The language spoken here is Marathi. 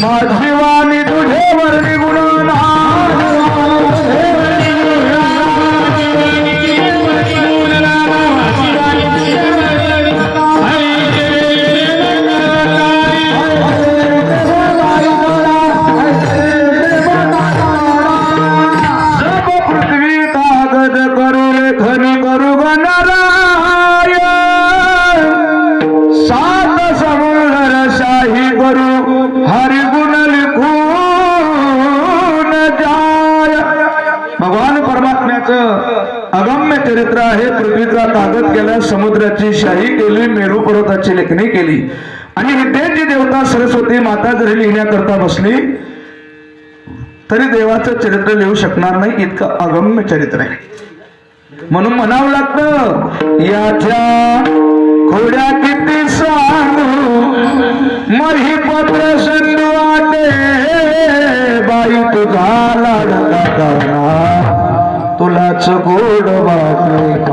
माझी वाणी तुझे वर्णी गुणना अगम्य चरित्र आहे. पृथ्वीचा कागद केला, समुद्राची शाही केली, मेरू पर्वताची लेखणी केली आणि विद्येची देवता सरस्वती माता जरी लिहिण्याकरता बसली तरी देवाचं चरित्र लिहू शकणार नाही, इतकं अगम्य चरित्र आहे. म्हणून म्हणावं लागतं याच्या खोड्या किती सांगू मही पत्र संधू वाटे बाई तुझा लाडका गाणा तुलाच गोड वाटे